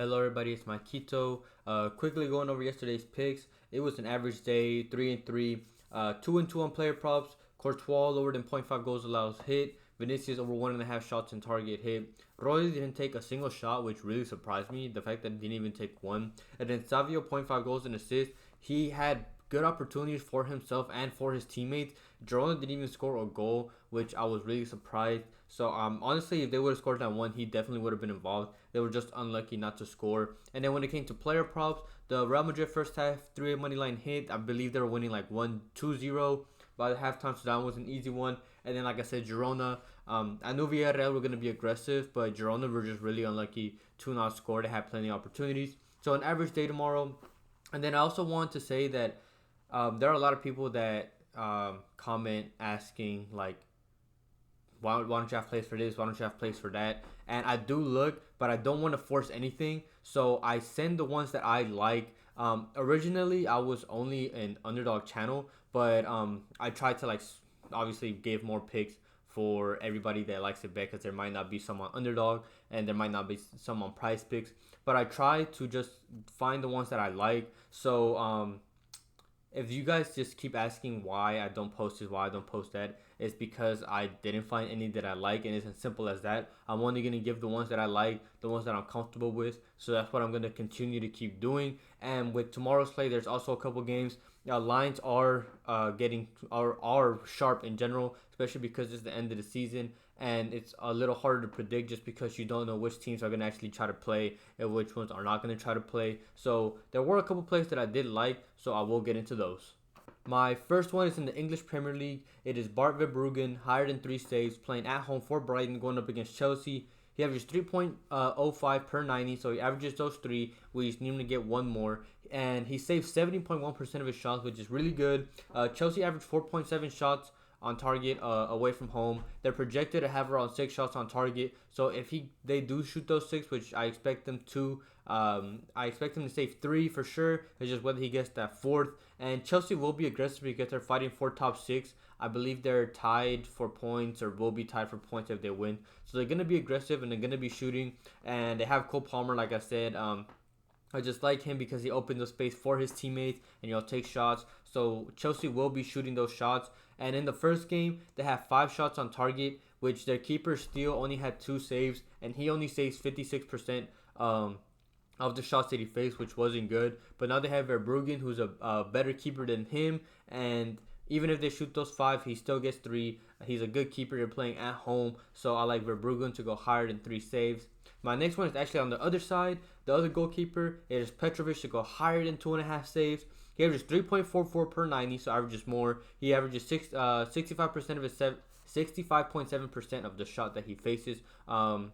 Hello everybody, it's Maikito. Quickly going over yesterday's picks. It was an average day, 3-3, 2-2 on player props. Courtois lower than point 0.5 goals allows hit. Vinicius over 1.5 shots in target hit. Roy didn't take a single shot, which really surprised me. The fact that he didn't even take one. And then Savio 0.5 goals and assists. He had good opportunities for himself and for his teammates. Girona didn't even score a goal, which I was really surprised. So honestly, if they would have scored that one, he definitely would have been involved. They were just unlucky not to score. And then when it came to player props, the Real Madrid first half 3 money line hit. I believe they were winning like 1-2-0 by the halftime, so that was an easy one. And then like I said, Girona. I knew Villarreal were going to be aggressive, but Girona were just really unlucky to not score. They had plenty of opportunities. So an average day tomorrow. And then I also want to say that there are a lot of people that comment asking like, why don't you have plays for this? Why don't you have plays for that? And I do look, but I don't want to force anything. So I send the ones that I like. Originally, I was only an underdog channel, but I tried to obviously give more picks for everybody that likes it bet because there might not be some on underdog and there might not be some on price picks. But I try to just find the ones that I like. So if you guys just keep asking why I don't post this, why I don't post that, it's because I didn't find any that I like, and it's as simple as that. I'm only going to give the ones that I like, the ones that I'm comfortable with, so that's what I'm going to continue to keep doing. And with tomorrow's play, there's also a couple games. Lines are are sharp in general, especially because it's the end of the season, and it's a little harder to predict just because you don't know which teams are going to actually try to play and which ones are not going to try to play. So there were a couple plays that I did like, so I will get into those. My first one is in the English Premier League. It is Bart Verbruggen, higher than 3 saves, playing at home for Brighton, going up against Chelsea. He averages 3.05 per 90, so he averages those 3. We just need him to get one more. And he saves 70.1% of his shots, which is really good. Chelsea averaged 4.7 shots on target away from home. They're projected to have around 6 shots on target. So if they do shoot those 6, which I expect them to, I expect him to save 3 for sure. It's just whether he gets that 4th. And Chelsea will be aggressive because they're fighting for top 6. I believe they're tied for points or will be tied for points if they win. So they're going to be aggressive and they're going to be shooting. And they have Cole Palmer, like I said. I just like him because he opened the space for his teammates and he'll take shots. So Chelsea will be shooting those shots. And in the first game, they have 5 shots on target, which their keeper Steele only had 2 saves, and he only saves 56% of the shots that he faced, which wasn't good. But now they have Verbruggen, who's a better keeper than him, and even if they shoot those 5, he still gets 3. He's a good keeper. They're playing at home, so I like Verbruggen to go higher than 3 saves. My next one is actually on the other side. The other goalkeeper is Petrovic to go higher than 2.5 saves. He averages 3.44 per 90, so averages more. He averages 65% of his 65.7% of the shot that he faces.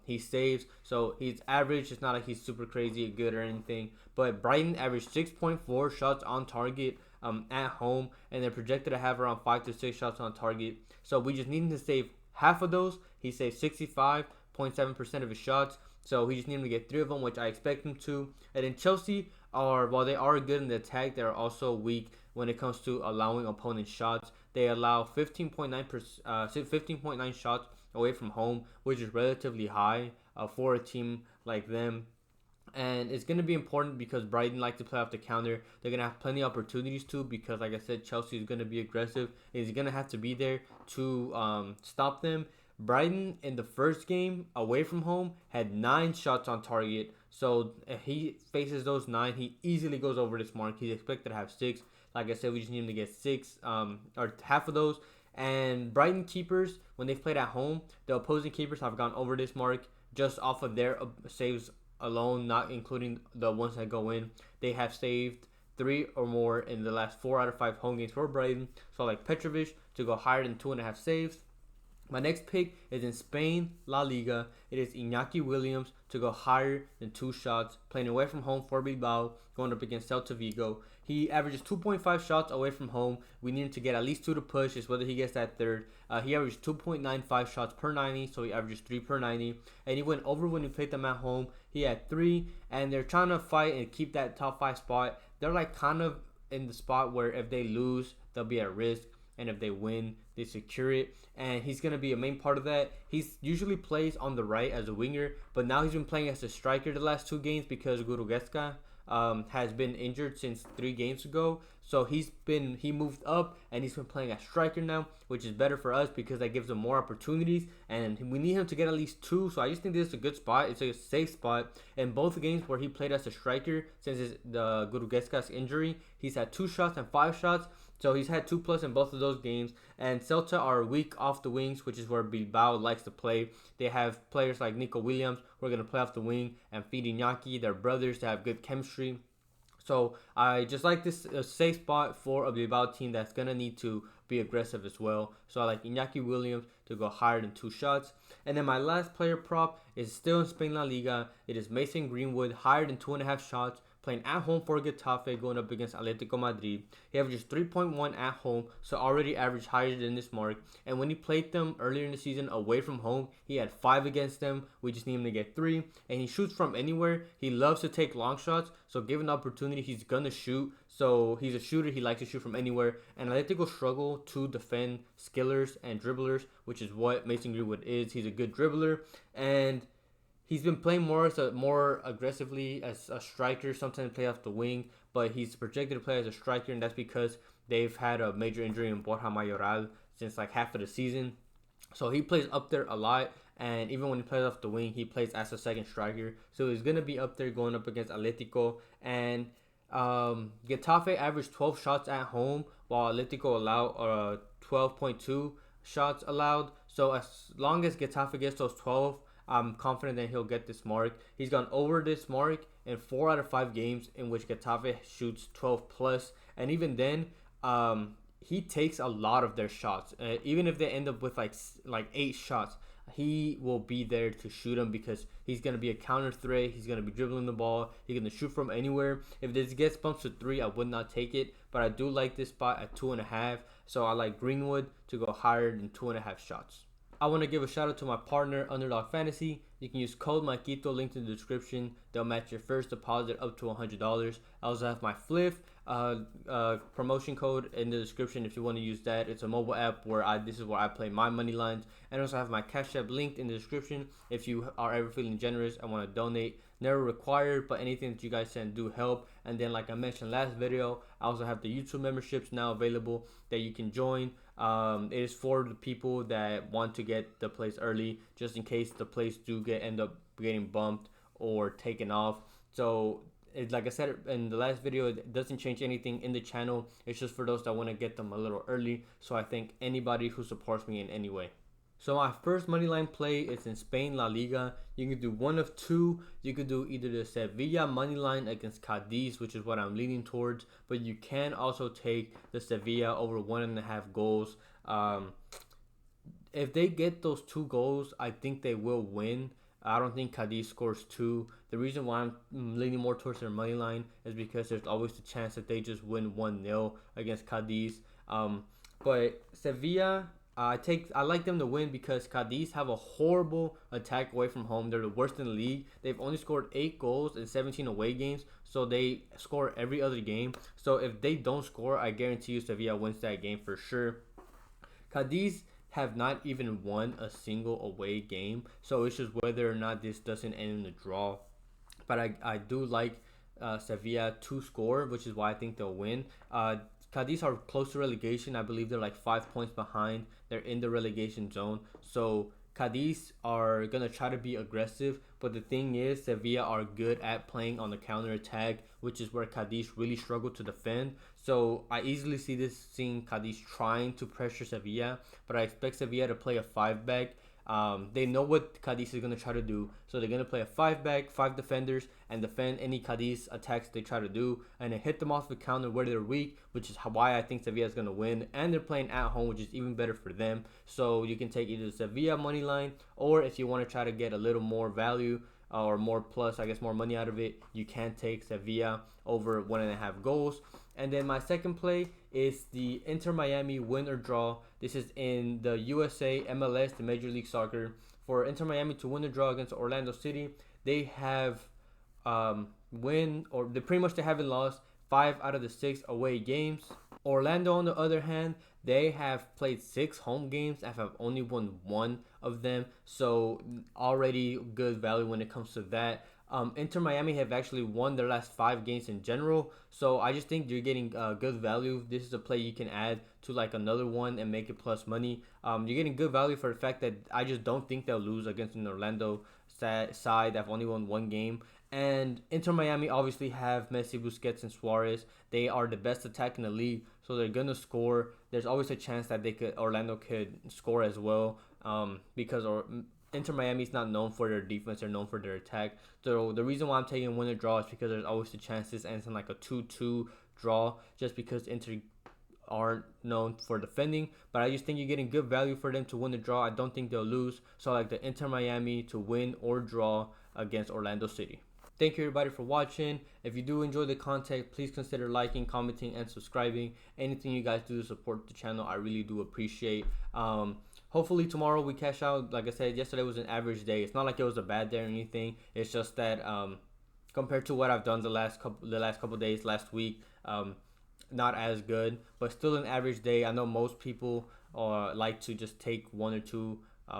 He saves, so he's average. It's not like he's super crazy good or anything. But Brighton averaged 6.4 shots on target at home, and they're projected to have around 5 to 6 shots on target. So we just need him to save half of those. He saves 65.7% of his shots. So we just need him to get 3 of them, which I expect him to. And then Chelsea while they are good in the attack, they are also weak when it comes to allowing opponent shots. They allow 15.9 shots away from home, which is relatively high for a team like them. And it's going to be important because Brighton like to play off the counter. They're going to have plenty of opportunities too because, like I said, Chelsea is going to be aggressive. He's going to have to be there to stop them. Brighton in the first game away from home had 9 shots on target. So if he faces those 9, he easily goes over this mark. He's expected to have 6. Like I said, we just need him to get 6 or half of those. And Brighton keepers, when they've played at home, the opposing keepers have gone over this mark just off of their saves alone, not including the ones that go in. They have saved 3 or more in the last 4 out of 5 home games for Brighton. So I like Petrovic to go higher than 2.5 saves. My next pick is in Spain, La Liga. It is Iñaki Williams to go higher than 2 shots, playing away from home for Bilbao, going up against Celta Vigo. He averages 2.5 shots away from home. We need him to get at least 2 to push. It's whether he gets that 3rd. He averages 2.95 shots per 90, so he averages 3 per 90. And he went over when he played them at home. He had 3, and they're trying to fight and keep that top 5 spot. They're like kind of in the spot where if they lose, they'll be at risk. and if they win, they secure it. And he's gonna be a main part of that. He's usually plays on the right as a winger, but now he's been playing as a striker the last 2 games because Gurugeska has been injured since 3 games ago. So he moved up and he's been playing as striker now, which is better for us because that gives him more opportunities. And we need him to get at least 2. So I just think this is a good spot. It's a safe spot. In both games where he played as a striker since the Gurugeska's injury, he's had 2 shots and 5 shots. So he's had 2+ in both of those games. And Celta are weak off the wings, which is where Bilbao likes to play. They have players like Nico Williams who are going to play off the wing, and Fidi Iñaki, they're brothers that have good chemistry. So I just like this safe spot for a Bilbao team that's going to need to be aggressive as well. So I like Iñaki Williams to go higher than 2 shots. And then my last player prop is still in Spain La Liga. It is Mason Greenwood, higher than 2.5 shots, playing at home for Getafe, going up against Atletico Madrid. He averages 3.1 at home, so already averaged higher than this mark. And when he played them earlier in the season away from home, he had 5 against them. We just need him to get 3. And he shoots from anywhere. He loves to take long shots, so given the opportunity, he's going to shoot. So he's a shooter. He likes to shoot from anywhere. And Atletico struggle to defend skillers and dribblers, which is what Mason Greenwood is. He's a good dribbler. And he's been playing more aggressively as a striker, sometimes play off the wing, but he's projected to play as a striker, and that's because they've had a major injury in Borja Mayoral since like half of the season. So he plays up there a lot, and even when he plays off the wing, he plays as a second striker. So he's going to be up there going up against Atletico. And Getafe averaged 12 shots at home, while Atletico allowed 12.2 shots allowed. So as long as Getafe gets those 12, I'm confident that he'll get this mark. He's gone over this mark in 4 out of 5 games in which Getafe shoots 12+. And even then, he takes a lot of their shots. Even if they end up with like 8 shots, he will be there to shoot them because he's going to be a counter threat. He's going to be dribbling the ball. He's going to shoot from anywhere. If this gets bumped to 3, I would not take it. But I do like this spot at 2.5. So I like Greenwood to go higher than 2.5 shots. I want to give a shout out to my partner, Underdog Fantasy. You can use code Maikito, linked in the description. They'll match your first deposit up to $100. I also have my Fliff promotion code in the description if you want to use that. It's a mobile app where this is where I play my money lines. And also have my Cashapp linked in the description if you are ever feeling generous and want to donate. Never required, but anything that you guys send do help. And then, like I mentioned last video, I also have the YouTube memberships now available that you can join. It is for the people that want to get the plays early, just in case the plays do end up getting bumped or taken off. So like I said in the last video, it doesn't change anything in the channel. It's just for those that want to get them a little early. So I thank anybody who supports me in any way. So my first moneyline play is in Spain La Liga. You can do one of 2. You could do either the Sevilla moneyline against Cadiz, which is what I'm leaning towards, but you can also take the Sevilla over 1.5 goals. If they get those 2 goals, I think they will win. I don't think Cadiz scores 2. The reason why I'm leaning more towards their moneyline is because there's always the chance that they just win 1-0 against Cadiz. But Sevilla, I like them to win because Cadiz have a horrible attack away from home. They're the worst in the league. They've only scored 8 goals in 17 away games, so they score every other game. So if they don't score, I guarantee you Sevilla wins that game for sure. Cadiz have not even won a single away game, so it's just whether or not this doesn't end in a draw. But I do like Sevilla to score, which is why I think they'll win. Cadiz are close to relegation. I believe they're like 5 points behind. They're in the relegation zone. So Cadiz are going to try to be aggressive. But the thing is, Sevilla are good at playing on the counter attack, which is where Cadiz really struggle to defend. So I easily seeing Cadiz trying to pressure Sevilla. But I expect Sevilla to play a 5-back. They know what Cadiz is going to try to do. So they're going to play a 5-back, 5 defenders, and defend any Cadiz attacks they try to do. And then hit them off the counter where they're weak, which is why I think Sevilla is going to win. And they're playing at home, which is even better for them. So you can take either the Sevilla money line, or if you want to try to get a little more value or more plus, I guess more money out of it, you can take Sevilla over 1.5 goals. And then my second play is the Inter Miami win or draw. This is in the USA MLS, the Major League Soccer. For Inter Miami to win or draw against Orlando City, they have they pretty much they haven't lost 5 out of the 6 away games. Orlando, on the other hand, they have played 6 home games and have only won one of them. So already good value when it comes to that. Inter Miami have actually won their last 5 games in general. So I just think you're getting good value. This is a play you can add to like another one and make it plus money. You're getting good value for the fact that I just don't think they'll lose against an Orlando side that have only won one game. And Inter Miami obviously have Messi, Busquets, and Suarez. They are the best attack in the league, so they're gonna score. There's always a chance that Orlando could score as well, because Inter Miami is not known for their defense; they're known for their attack. So the reason why I'm taking win or draw is because there's always the chances ends in like a 2-2 draw, just because Inter aren't known for defending. But I just think you're getting good value for them to win the draw. I don't think they'll lose, so I like the Inter Miami to win or draw against Orlando City. Thank you everybody for watching. If you do enjoy the content, please consider liking, commenting, and subscribing. Anything you guys do to support the channel, I really do appreciate. Hopefully tomorrow we cash out. Like I said, yesterday was an average day. It's not like it was a bad day or anything. It's just that compared to what I've done the last couple days, last week, not as good, but still an average day. I know most people like to just take one or two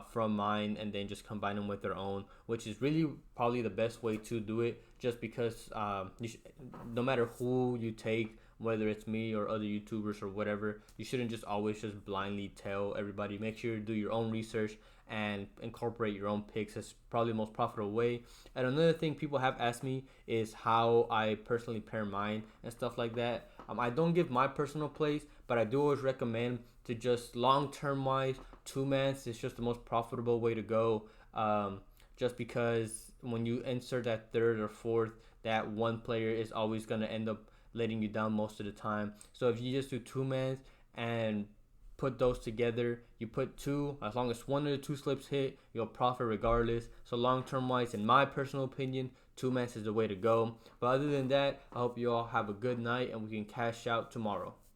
from mine and then just combine them with their own, which is really probably the best way to do it, just because no matter who you take, whether it's me or other YouTubers or whatever, you shouldn't just always just blindly tell everybody. Make sure you do your own research and incorporate your own picks. It's probably the most profitable way. And another thing people have asked me is how I personally pair mine and stuff like that. I don't give my personal plays, but I do always recommend to just long-term wise, 2-mans is just the most profitable way to go. Just because when you insert that third or fourth, that one player is always going to end up letting you down most of the time. So if you just do 2-mans and put those together, you put two, as long as one of the two slips hit, you'll profit regardless. So long-term wise, in my personal opinion, 2-mans is the way to go. But other than that, I hope you all have a good night and we can cash out tomorrow.